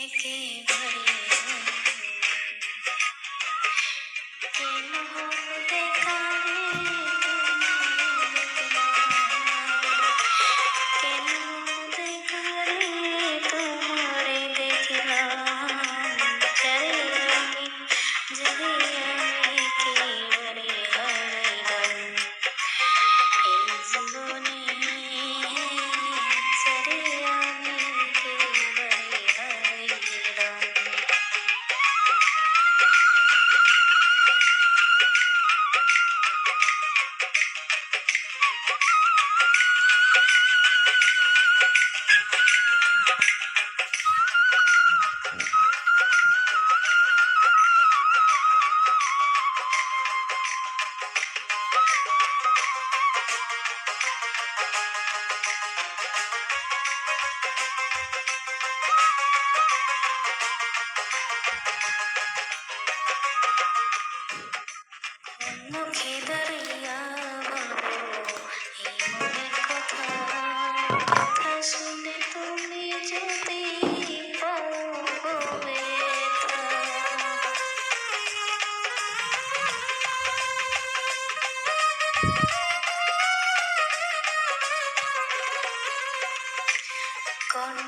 একেবারে কেন হলো দেখা রে তোমার দেখলাম, কেন দেখা রে তোমারে দেখলাম, যারে আমি একেবারে হারাইলাম এই জীবনে, যারে আমি একেবারে হারাইলাম। মুখে দাঁড়িয়া বলো এই মনের কথা, কথা শুনে তুমি যদি পাও গো ব্যথা।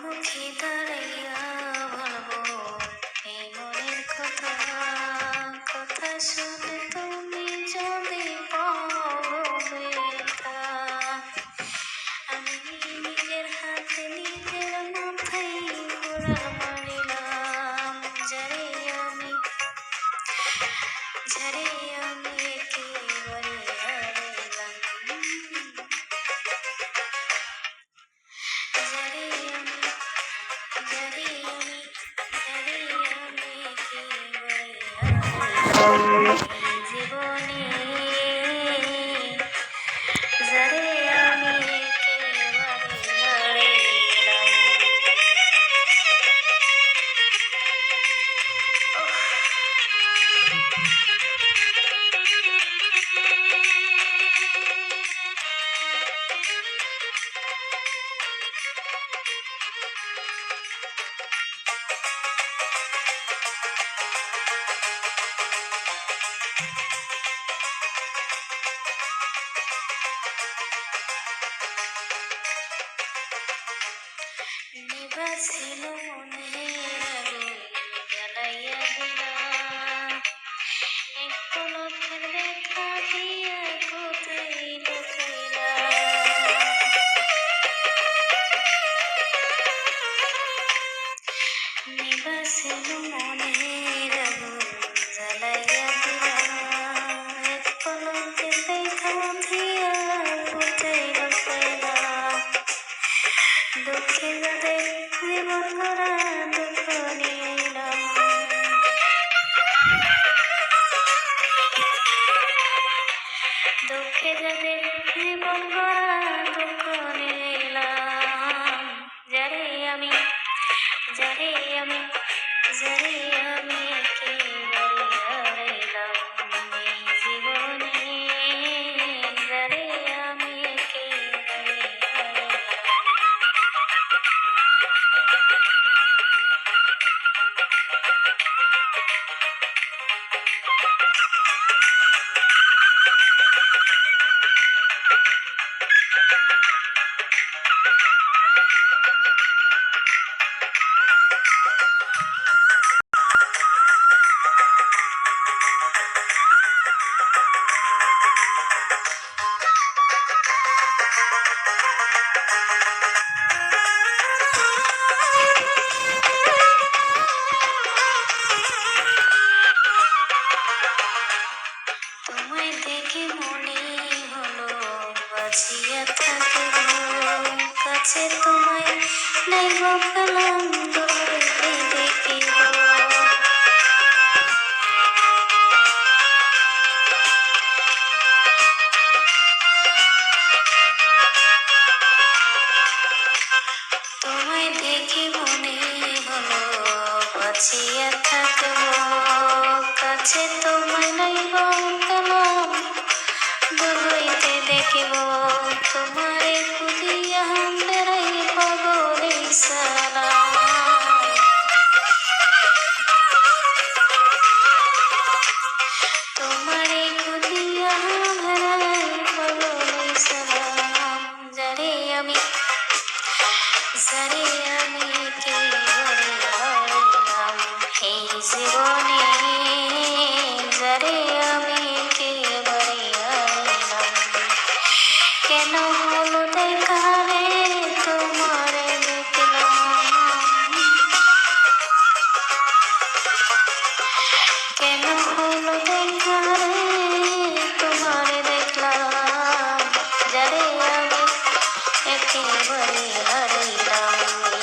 মুখে দাঁড়াইয়া বলবো এই মনের কথা, কথা শুনে তুমি যদি পাও ব্যথা। আমি নিজের হাতে নিজের মাথায় ঘোড়া মারিলাম, যারে আমি একেবারে হারাইলাম, যারে আমি একেবারে হারাইলাম এই জীবনে, যারে আমি একেবারে হারাইলাম। নিবাছিল মনের আগুন জ্বালাইয়া দিলা, এক পলকের দেখা দিয়া কোথায় লুকাইলা। নিবাছিল মনের আগুন জ্বালাইয়া দিলা, এক পলকের দেখা দিয়া কোথায় লুকাইলা। দুঃখে যাদের জীবন গড়া দুঃখ নিলাম, দুঃখে যাদের জীবন গড়া দুঃখ নিলাম, যারে আমি একেবারে হারাইলাম এই জীবনে, যারে আমি একেবারে হারাইলাম। তোমায় দেখে মনে হলো বাঁচিয়া থাকিব, কাছে তোমায় নাই বকলাম দূরে দেখিব। তোমায় দেখে মনে হলো বাঁচিয়া থাকিব, কাছে তোমায় নাই বকলাম দূর হইতে দেখিব। তোমারে খুঁজিয়া বেড়াই পাগল এই সালাম, জীবনে যারে আমি একেবারে হারাইলাম। কেন হলো দেখা রে তোমারে দেখলাম, কেন হলো দেখা রে তোমারে দেখলাম, যারে আমি একেবারে হারাইলাম।